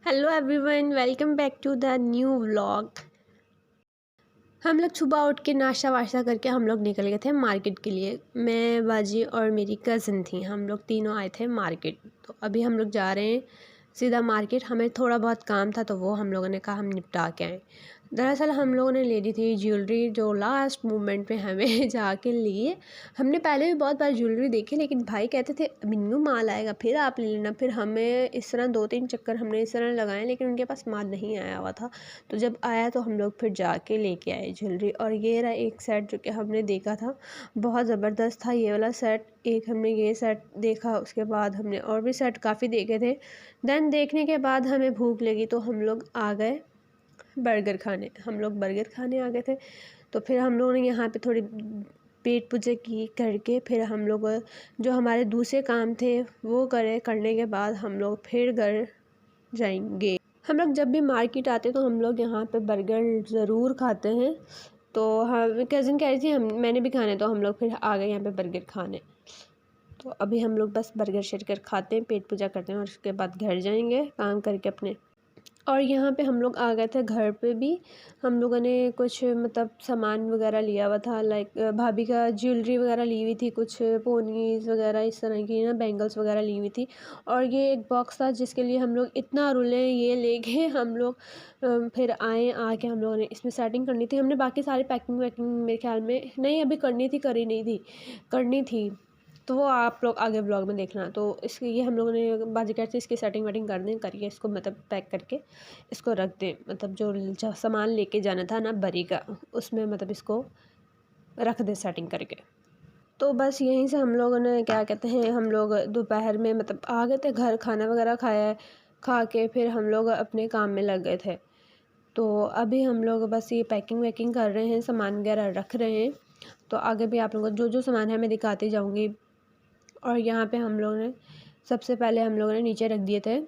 Hello everyone, welcome back to the new vlog. हम लोग सुबह उठ के नाश्ता वाश्ता करके हम लोग निकल गए थे मार्केट के लिए। मैं, बाजी और मेरी कज़न थी, हम लोग तीनों आए थे मार्केट। तो अभी हम लोग जा रहे हैं सीधा मार्केट। हमें थोड़ा बहुत काम था तो वो हम लोगों ने कहा हम निपटा के आएँ। दरअसल हम लोगों ने ले ली थी ज्वेलरी, जो लास्ट मोमेंट पे हमें जाके लिए। हमने पहले भी बहुत बार ज्वेलरी देखी, लेकिन भाई कहते थे अभी न्यू माल आएगा फिर आप ले लेना। फिर हमें इस तरह 2-3 चक्कर हमने इस तरह लगाए, लेकिन उनके पास माल नहीं आया हुआ था। तो जब आया तो हम लोग फिर जाके लेके आए ज्वेलरी। और ये रहा एक सेट जो कि हमने देखा था, बहुत ज़बरदस्त था ये वाला सेट। एक हमने ये सेट देखा, उसके बाद हमने और भी सेट काफ़ी देखे थे। देन देखने के बाद हमें भूख लगी तो हम लोग आ गए बर्गर खाने। हम लोग बर्गर खाने आ गए थे। तो फिर हम लोगों ने यहाँ पे थोड़ी पेट पूजा की करके फिर हम लोग जो हमारे दूसरे काम थे वो करने के बाद हम लोग फिर घर जाएंगे। हम लोग जब भी मार्केट आते तो हम लोग यहाँ पे बर्गर ज़रूर खाते हैं। तो हम कज़न कह रही थी हम मैंने भी खाने, तो हम लोग फिर आ गए यहाँ पे बर्गर खाने। तो अभी हम लोग बस बर्गर शर्गर खाते हैं, पेट पूजा करते हैं और उसके बाद घर जाएंगे काम करके अपने। और यहाँ पे हम लोग आ गए थे घर पे भी। हम लोगों ने कुछ मतलब सामान वगैरह लिया हुआ था, लाइक भाभी का ज्वेलरी वगैरह ली हुई थी, कुछ पोनीज वगैरह इस तरह की ना बैंगल्स वगैरह ली हुई थी। और ये एक बॉक्स था जिसके लिए हम लोग इतना रुले, ये लेके हम लोग फिर आके हम लोगों ने इसमें सेटिंग करनी थी। हमने बाकी सारी पैकिंग वैकिंग मेरे ख्याल में नहीं अभी करनी थी, करी नहीं थी, करनी थी। तो वो आप लोग आगे ब्लॉग में देखना। तो इसके ये हम लोगों ने बाजी से इसकी सेटिंग वेटिंग कर दें, करके इसको मतलब पैक करके इसको रख दें। मतलब जो सामान लेके जाना था ना बरी का, उसमें मतलब इसको रख दें सेटिंग करके। तो बस यहीं से हम लोगों ने क्या कहते हैं, हम लोग दोपहर में मतलब आ गए थे घर, खाना वगैरह खाया, खा के फिर हम लोग अपने काम में लग गए थे। तो अभी हम लोग बस ये पैकिंग वैकिंग कर रहे हैं, सामान वगैरह रख रहे हैं। तो आगे भी आप लोगों को जो जो सामान है मैं दिखाती जाऊँगी। और यहाँ पे हम लोगों ने सबसे पहले हम लोगों ने नीचे रख दिए थे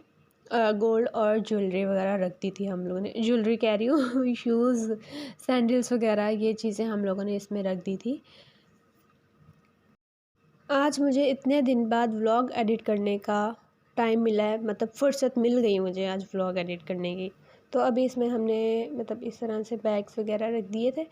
गोल्ड और ज्वेलरी वगैरह रख दी थी हम लोगों ने। ज्वेलरी कह रही हूँ शूज़, सैंडल्स वगैरह ये चीज़ें हम लोगों ने इसमें रख दी थी। आज मुझे इतने दिन बाद व्लॉग एडिट करने का टाइम मिला है, मतलब फ़ुर्सत मिल गई मुझे आज व्लॉग एडिट करने की। तो अभी इसमें हमने मतलब इस तरह से बैग्स वगैरह रख दिए थे,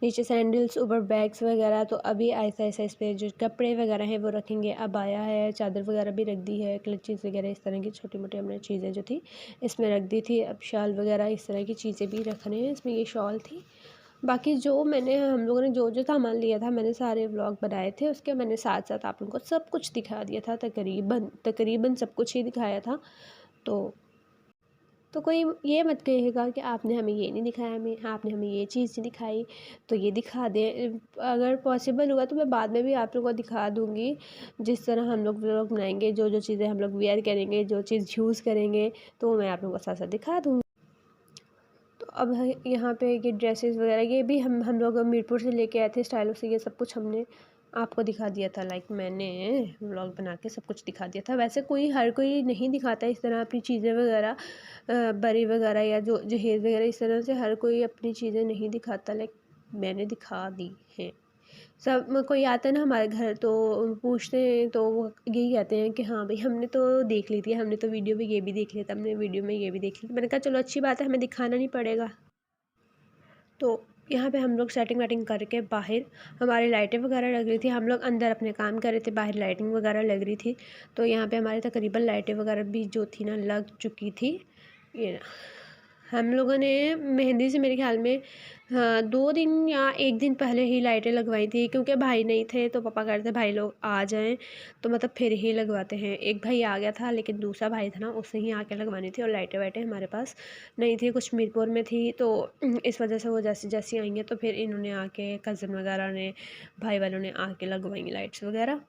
नीचे सैंडल्स ऊपर बैग्स वगैरह। तो अभी ऐसा ऐसा इस पर जो कपड़े वगैरह हैं वो रखेंगे। अब आया है, चादर वगैरह भी रख दी है, क्लचेस वगैरह इस तरह की छोटी मोटी हमने चीज़ें जो थी इसमें रख दी थी। अब शाल वगैरह इस तरह की चीज़ें भी रखने हैं इसमें। ये शॉल थी। बाकी जो मैंने हम लोगों ने जो जो सामान लिया था मैंने सारे व्लॉग बनाए थे, उसके मैंने साथ साथ आप लोगों को सब कुछ दिखा दिया था, तकरीबन तकरीबन सब कुछ ही दिखाया था। तो कोई ये मत कहिएगा कि आपने हमें ये नहीं दिखाया, हमें आपने हमें ये चीज़ नहीं दिखाई। तो ये दिखा दें, अगर पॉसिबल हुआ तो मैं बाद में भी आप लोगों को दिखा दूँगी। जिस तरह हम लोग व्लॉग बनाएंगे, जो जो चीज़ें हम लोग वेयर करेंगे, जो चीज़ यूज़ करेंगे, तो वो मैं आप लोगों को साथ साथ दिखा दूँगी। तो अब यहाँ पे ये ड्रेसेस वगैरह ये भी हम लोग मीरपुर से लेके आए थे स्टाइलों से। ये सब कुछ हमने आपको दिखा दिया था, लाइक मैंने व्लॉग बना के सब कुछ दिखा दिया था। वैसे हर कोई नहीं दिखाता इस तरह अपनी चीज़ें वगैरह, बरी वगैरह या जो जहेज़ वगैरह, इस तरह से हर कोई अपनी चीज़ें नहीं दिखाता, लाइक मैंने दिखा दी है। सब कोई आता है ना हमारे घर तो पूछते हैं, तो वो यही कहते हैं कि हाँ भाई हमने तो देख ली थी, हमने तो वीडियो में ये भी देख लिया था, हमने वीडियो में ये भी देख ली थी। मैंने कहा चलो अच्छी बात है, हमें दिखाना नहीं पड़ेगा। तो यहाँ पे हम लोग सेटिंग वेटिंग करके बाहर हमारी लाइटें वगैरह लग रही थी। हम लोग अंदर अपने काम कर रहे थे, बाहर लाइटिंग वगैरह लग रही थी। तो यहाँ पे हमारी तकरीबन लाइटें वगैरह भी जो थी ना लग चुकी थी। ये हम लोगों ने मेहंदी से मेरे ख्याल में हाँ 2 दिन या 1 दिन पहले ही लाइटें लगवाई थी, क्योंकि भाई नहीं थे तो पापा कह रहे थे भाई लोग आ जाएं तो मतलब फिर ही लगवाते हैं। एक भाई आ गया था लेकिन दूसरा भाई था ना, उससे ही आके लगवानी थी। और लाइटें वाइटें हमारे पास नहीं थी, कुछ मीरपुर में थी। तो इस वजह से वो जैसे जैसी आई हैं तो फिर इन्होंने आके कज़न वगैरह ने, भाई वालों ने आके लगवाई लाइट्स वगैरह।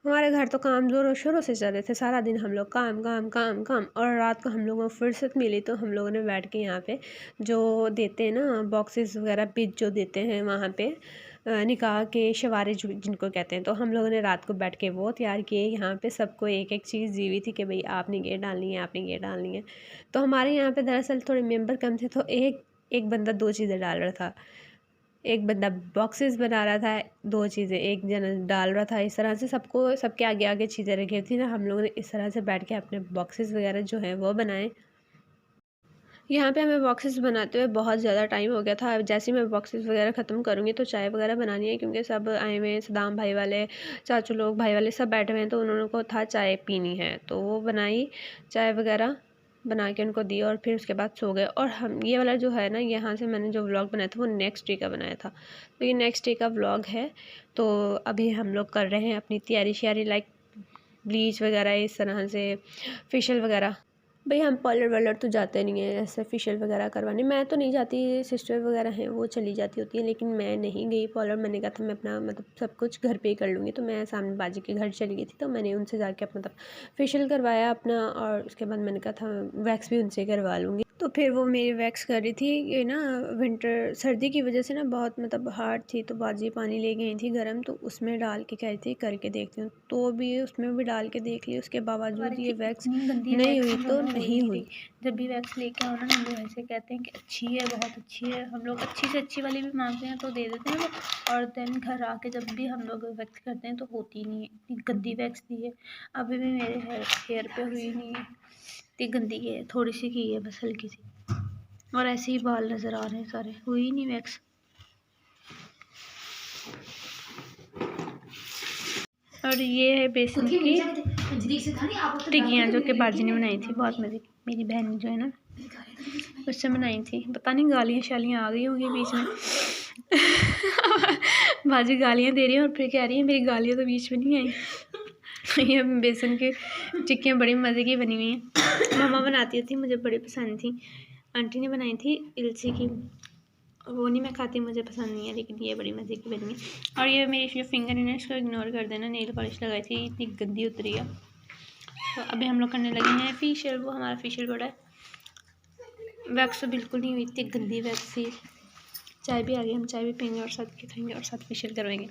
हमारे घर तो काम ज़ोरों शोरों से चल रहे थे, सारा दिन हम लोग काम काम काम काम। और रात को हम लोगों को फुर्सत मिली तो हम लोगों ने बैठ के यहाँ पे जो देते हैं ना बॉक्सेस वगैरह पिच जो देते हैं वहाँ पे निकाह के शवारे जिनको कहते हैं, तो हम लोगों ने रात को बैठ के वो तैयार किए। यहाँ पे सबको एक एक चीज़ दी हुई थी कि भाई आपने ये डालनी है, आपने ये डालनी है। तो हमारे यहाँ पे दरअसल थोड़े मेंबर कम थे, तो एक एक बंदा 2 चीज़ें डाल रहा था, एक बंदा बॉक्सेस बना रहा था, 2 चीज़ें एक जना डाल रहा था। इस तरह से सबको सबके आगे आगे चीज़ें रखी थी ना, हम लोगों ने इस तरह से बैठ के अपने बॉक्सेस वगैरह जो है वो बनाए। यहाँ पे हमें बॉक्सेस बनाते हुए बहुत ज़्यादा टाइम हो गया था। अब जैसे ही मैं बॉक्सेस वगैरह ख़त्म करूँगी तो चाय वगैरह बनानी है, क्योंकि सब आए हुए हैं, सदाम भाई वाले, चाचू लोग, भाई वाले सब बैठे हुए हैं, तो उन्होंने को था चाय पीनी है, तो वो बनाई चाय वगैरह बना के उनको दी और फिर उसके बाद सो गए। और हम ये वाला जो है ना, यहाँ से मैंने जो व्लॉग बनाया था वो नेक्स्ट डे का बनाया था, तो ये नेक्स्ट डे का व्लॉग है। तो अभी हम लोग कर रहे हैं अपनी तैयारी श्यारी, लाइक ब्लीच वगैरह इस तरह से, फेशियल वगैरह। भाई हम पार्लर वार्लर तो जाते नहीं है ऐसे फेशियल वगैरह करवाने, मैं तो नहीं जाती, सिस्टर वगैरह हैं वो चली जाती होती है, लेकिन मैं नहीं गई पार्लर। मैंने कहा था मैं अपना मतलब सब कुछ घर पे ही कर लूँगी, तो मैं सामने बाजी के घर चली गई थी, तो मैंने उनसे जाके अपना मतलब फेशियल करवाया अपना, और उसके बाद मैंने कहा था वैक्स भी उनसे करवा लूँगी। तो फिर वो मेरी वैक्स कर रही थी, ये ना विंटर सर्दी की वजह से ना बहुत मतलब हार्ड थी, तो बाजी पानी ले गई थी गर्म, तो उसमें डाल के कह रही थी करके देखती हूँ, तो भी उसमें भी डाल के देख ली, उसके बावजूद ये वैक्स नहीं हुई तो नहीं हुई। जब भी वैक्स लेके आओ ना, हम लोग ऐसे कहते हैं कि अच्छी है, बहुत अच्छी है, हम लोग अच्छी से अच्छी वाली भी मांगते हैं तो दे देते हैं वो, और देन घर आके जब भी हम लोग वैक्स करते हैं तो होती नहीं है, इतनी गंदी वैक्स दी है। अभी भी मेरे हेयर पे हुई नहीं है, इतनी गंदी है, थोड़ी सी की है बस हल्की सी, और ऐसे ही बाल नज़र आ रहे हैं सारे, हुई नहीं वैक्स। और ये है बेसन की टिक्कियाँ जो कि बाजी ने बनाई थी, बहुत मज़े की, मेरी बहन जो है ना उससे बनाई थी। पता नहीं गालियाँ शालियाँ आ गई होंगी बीच में बाजी गालियाँ दे रही है और फिर कह रही है मेरी गालियाँ तो बीच में नहीं आई। ये बेसन की टिक्कियाँ बड़ी मज़े की बनी हुई हैं, मम्मा बनाती थी, मुझे बड़ी पसंद थी। आंटी ने बनाई थी इलची की, वो नहीं मैं खाती, मुझे पसंद नहीं है, लेकिन ये बड़ी मज़े की बनी है। और ये मेरी जो फिंगर है ना, इसको इग्नोर कर देना, नेल पॉलिश लगाई थी, इतनी गंदी उतरी है। तो अभी हम लोग करने लगे हैं फेशियल, वो हमारा फेशियल बड़ा है, वैक्स तो बिल्कुल नहीं हुई, इतनी गंदी वैक्स थी। चाय भी आ गई, हम चाय भी पियेंगे और साथ खाएंगे और साथ फेशियल करवाएंगे।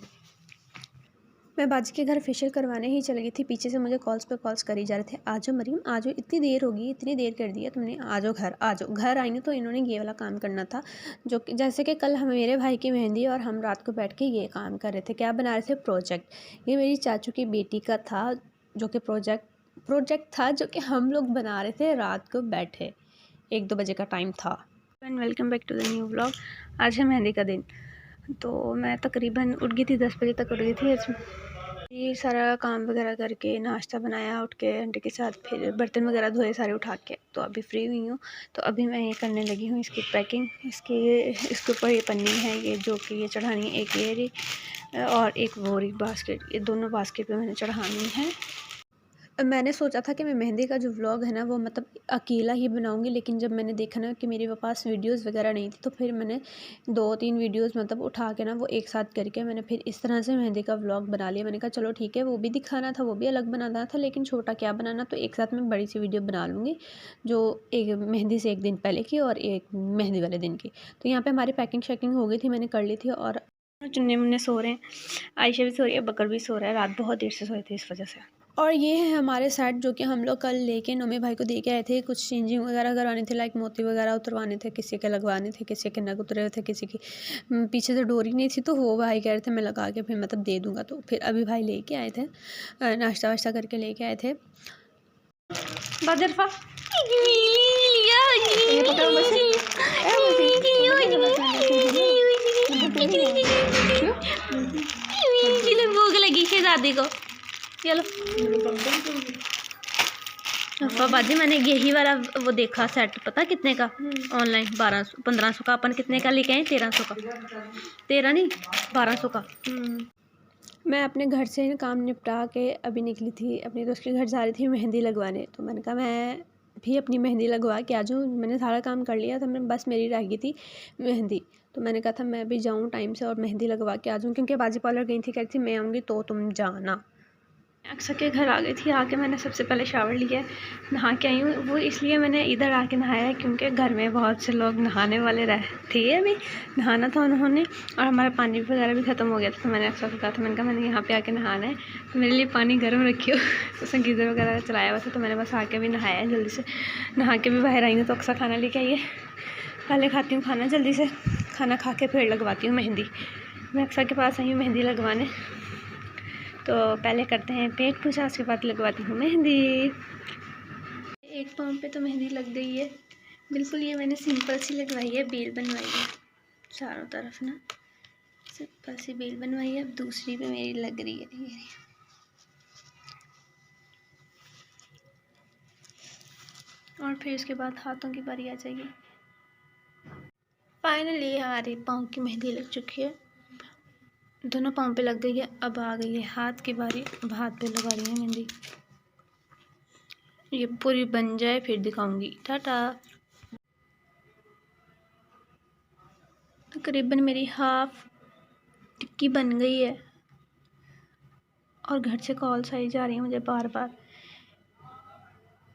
मैं बाजी के घर फेशियल करवाने ही चली गई थी, पीछे से मुझे कॉल्स पे कॉल्स करी जा रहे थे, आ जाओ मरीम आ जाओ, इतनी देर होगी, इतनी देर कर दिया तुमने, आ जाओ घर आ जाओ। घर आई तो इन्होंने ये वाला काम करना था, जो कि जैसे कि कल हम मेरे भाई की मेहंदी और हम रात को बैठ के ये काम कर रहे थे। क्या बना रहे थे? प्रोजेक्ट। ये मेरी चाचू की बेटी का था, जो कि प्रोजेक्ट था, जो कि हम लोग बना रहे थे रात को बैठे, 1-2 बजे का टाइम था। And welcome back to the new vlog. आज है मेहंदी का दिन, तो मैं तकरीबन उठ गई थी, 10 बजे तक उठ गई थी। ये सारा काम वगैरह करके नाश्ता बनाया उठ के आंटी के साथ, फिर बर्तन वगैरह धोए सारे उठा के, तो अभी फ्री हुई हूँ। तो अभी मैं ये करने लगी हूँ इसकी पैकिंग। इसके ऊपर ये पन्नी है, ये जो कि ये चढ़ानी है, एक ये रही और एक वो रही बास्केट, ये दोनों बास्केट पे मैंने चढ़ानी है। मैंने सोचा था कि मैं मेहंदी का जो व्लॉग है ना वो मतलब अकेला ही बनाऊंगी, लेकिन जब मैंने देखा ना कि मेरे पास वीडियोस वगैरह नहीं थी, तो फिर मैंने 2-3 वीडियोस मतलब उठा के ना वो एक साथ करके मैंने फिर इस तरह से मेहंदी का व्लॉग बना लिया। मैंने कहा चलो ठीक है, वो भी दिखाना था, वो भी अलग बनाना था, लेकिन छोटा क्या बनाना, तो एक साथ मैं बड़ी सी वीडियो बना लूँगी, जो एक मेहंदी से एक दिन पहले की और एक मेहंदी वाले दिन की। तो यहाँ पर हमारी पैकिंग शैकिंग हो गई थी, मैंने कर ली थी, और चुन्ने मुन्ने सो रहे हैं, आयशा भी सो रही है, बकर भी सो रहा है, रात बहुत देर से सोए थे इस वजह से। और ये है हमारे सेट, जो कि हम लोग कल लेके नोमे भाई को दे के आए थे। कुछ चेंजिंग वगैरह करवानी थी, लाइक मोती वगैरह उतरवाने थे, किसी के लगवाने थे, किसी के नग उतरे थे, किसी की पीछे से डोरी नहीं थी, तो वो भाई कह रहे थे मैं लगा के फिर मतलब दे दूँगा। तो फिर अभी भाई लेके आए थे, नाश्ता वाश्ता करके लेके आए थे। बाजरफा भूख लगी शहजादी को, चलो बाजी। मैंने यही वाला वो देखा सेट, पता कितने का ऑनलाइन, 1200-1500 का। अपन कितने का लेके आए? 1300 का, 13 नहीं 1200 का। मैं अपने घर से काम निपटा के अभी निकली थी, अपने दोस्त के घर जा रही थी मेहंदी लगवाने। तो मैंने कहा मैं भी अपनी मेहंदी लगवा के आ जाऊँ, मैंने सारा काम कर लिया था, मैं बस मेरी रह गई थी मेहंदी। तो मैंने कहा था मैं भी जाऊँ टाइम से और मेहंदी लगवा के आ जाऊँ, क्योंकि बाजी पार्लर गई थी, कहती थी मैं आऊँगी तो तुम जाना। अक्सर के घर आ गई थी, आके मैंने सबसे पहले शावर लिया, नहा के आई हूँ। वो इसलिए मैंने इधर आके नहाया है क्योंकि घर में बहुत से लोग नहाने वाले थे, अभी नहाना था उन्होंने, और हमारा पानी वगैरह भी ख़त्म हो गया था। तो मैंने अक्सर को कहा था, मैंने कहा मैंने यहाँ पे आके नहाना है, तो मेरे लिए पानी गर्म रखी हो। तो उसने गीज़र वगैरह चलाया हुआ था, तो मैंने बस आके भी नहाया है, जल्दी से नहा के भी बाहर आई हूँ। तो अक्सर खाना लेके आई है, पहले खाती हूँ खाना, जल्दी से खाना खा के फिर लगवाती हूँ मेहंदी। मैं अक्सर के पास आई हूँ मेहंदी लगवाने, तो पहले करते हैं पेट पूजा, उसके बाद लगवाती हूँ मेहंदी। एक पाँव पे तो मेहंदी लग गई है, बिल्कुल ये मैंने सिंपल सी लगवाई है, बेल बनवाई है चारों तरफ ना, सिंपल सी बेल बनवाई है। अब दूसरी भी मेरी लग रही है ये। और फिर उसके बाद हाथों की बारी आ जाएगी। फाइनली हमारे पाँव की मेहंदी लग चुकी है, दोनों पाँव पे लग गई है। अब आ गई है हाथ की बारी, अब हाथ पे लगा रही है मेहंदी। ये पूरी बन जाए फिर दिखाऊंगी। टाटा। तकरीबन मेरी हाफ टिक्की बन गई है और घर से कॉल्स आई जा रही हैं मुझे बार बार।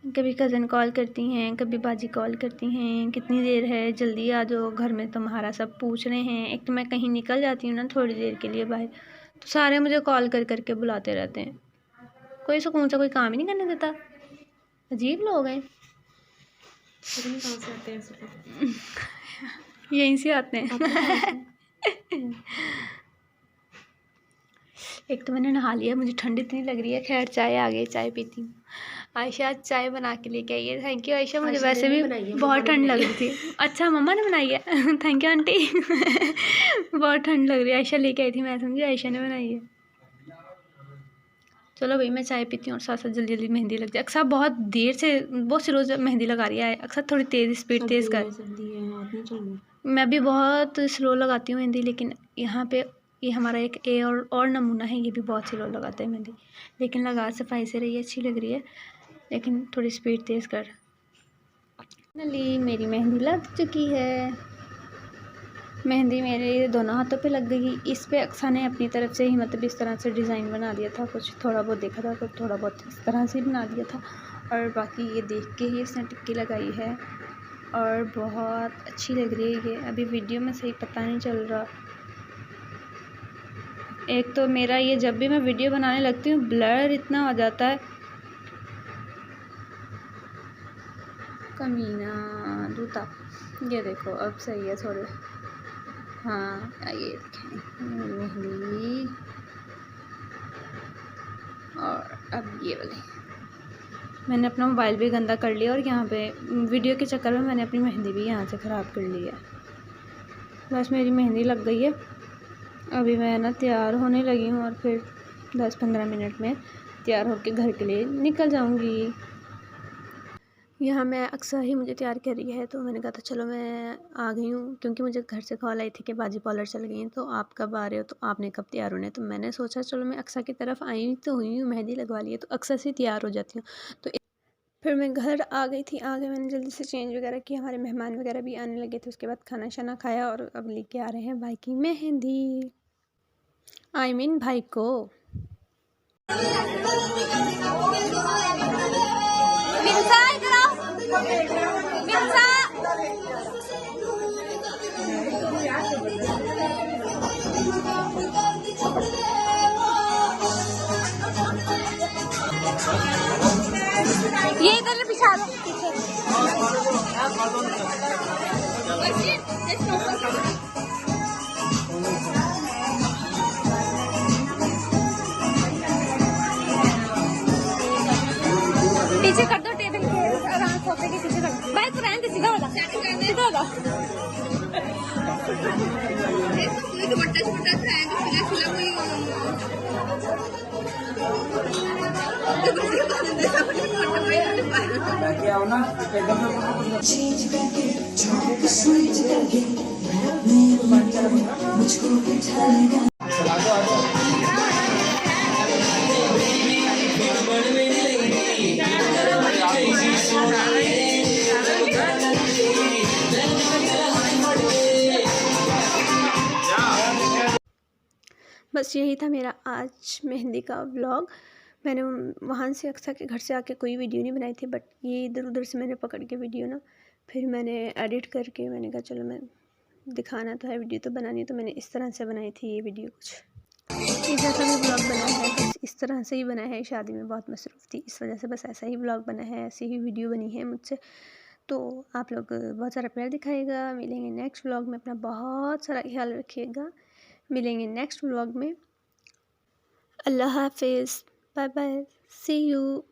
कभी कज़न कॉल करती हैं, कभी बाजी कॉल करती हैं, कितनी देर है, जल्दी आ जाओ, घर में तुम्हारा सब पूछ रहे हैं। एक तो मैं कहीं निकल जाती हूँ ना थोड़ी देर के लिए बाहर, तो सारे मुझे कॉल कर करके बुलाते रहते हैं। कोई सुकून से कोई काम ही नहीं करने देता। अजीब लोग हैं। कहाँ से आते हैं यहीं से आते हैं। एक तो मैंने नहा लिया, मुझे ठंड इतनी लग रही है। खैर चाय आ गई, चाय पीती हूँ। आयशा चाय बना के लेके आई है, थैंक यू आयशा। मुझे वैसे भी बहुत ठंड लग रही थी। अच्छा मम्मा ने बनाई है, थैंक यू आंटी। बहुत ठंड लग रही है, आयशा लेके आई थी, मैं समझी आयशा ने बनाई है। चलो भाई मैं चाय पीती हूँ और साथ साथ जल्दी जल्दी मेहंदी लग जाए। अक्सर बहुत देर से, बहुत से रोज़ मेहंदी लगा रही है। अक्सर थोड़ी तेज़ स्पीड तेज़ कर। मैं भी बहुत स्लो लगाती हूँ मेहंदी, लेकिन यहाँ पे ये हमारा एक और नमूना है, ये भी बहुत स्लो लगाता है मेहंदी, लेकिन लगा सफाई से रही है, अच्छी लग रही है, लेकिन थोड़ी स्पीड तेज़ कर। फाइनली मेरी मेहंदी लग चुकी है। मेहंदी मेरे दोनों हाथों पे लग गई। इस पे अक्सा ने अपनी तरफ से ही मतलब इस तरह से डिज़ाइन बना दिया था, कुछ थोड़ा बहुत देखा था, कुछ थोड़ा बहुत इस तरह से बना दिया था, और बाकी ये देख के ही इसने टिक्की लगाई है और बहुत अच्छी लग रही है ये। अभी वीडियो में सही पता नहीं चल रहा। एक तो मेरा ये जब भी मैं वीडियो बनाने लगती हूँ ब्लर इतना हो जाता है, कमीना जूता। ये देखो अब सही है थोड़े। हाँ ये देखें मेहंदी, और अब ये वाली। मैंने अपना मोबाइल भी गंदा कर लिया और यहाँ पे वीडियो के चक्कर में मैंने अपनी मेहंदी भी यहाँ से ख़राब कर ली है। बस मेरी मेहंदी लग गई है। अभी मैं ना तैयार होने लगी हूँ और फिर 10-15 मिनट में तैयार होकर घर के लिए निकल जाऊँगी। यहाँ मैं अक्सर ही मुझे तैयार कर रही है, तो मैंने कहा था चलो मैं आ गई हूँ, क्योंकि मुझे घर से कॉल आई थी कि बाजी पार्लर चल गई हैं, तो आप कब आ रहे हो, तो आपने कब तैयार होना है। तो मैंने सोचा चलो मैं अक्सर की तरफ आई तो हुई हूँ, मेहंदी लगवा ली है तो अक्सर से तैयार हो जाती हूँ। तो फिर मैं घर आ गई थी, आगे मैंने जल्दी से चेंज वगैरह किया, हमारे मेहमान वगैरह भी आने लगे थे। उसके बाद खाना शाना खाया और अब लेके आ रहे हैं भाई की मेहंदी, भाई को। ये इधर पिछा दो, पीछे कर दो टेबल के, आराम सोफे के पीछे कर दो। भाई तो रहने दे, सीधा वाला सीधा वाला। बस यही था मेरा आज मेहंदी का व्लॉग। मैंने वहाँ से अक्सर के घर से आके कोई वीडियो नहीं बनाई थी, बट ये इधर उधर से मैंने पकड़ के वीडियो ना फिर मैंने एडिट करके मैंने कहा चलो मैं दिखाना तो है, वीडियो तो बनानी, तो मैंने इस तरह से बनाई थी ये वीडियो। कुछ इस जैसा भी ब्लॉग बना है, बस इस तरह से ही बना है। शादी में बहुत मसरूफ़ थी, इस वजह से बस ऐसा ही ब्लॉग बना है, ऐसी ही वीडियो बनी है मुझसे। तो आप लोग बहुत सारा प्यार दिखाइएगा। मिलेंगे नेक्स्ट व्लॉग में, अपना बहुत सारा ख्याल रखिएगा। मिलेंगे नेक्स्ट व्लॉग में। अल्लाह हाफिज़, बाय बाय, सी यू।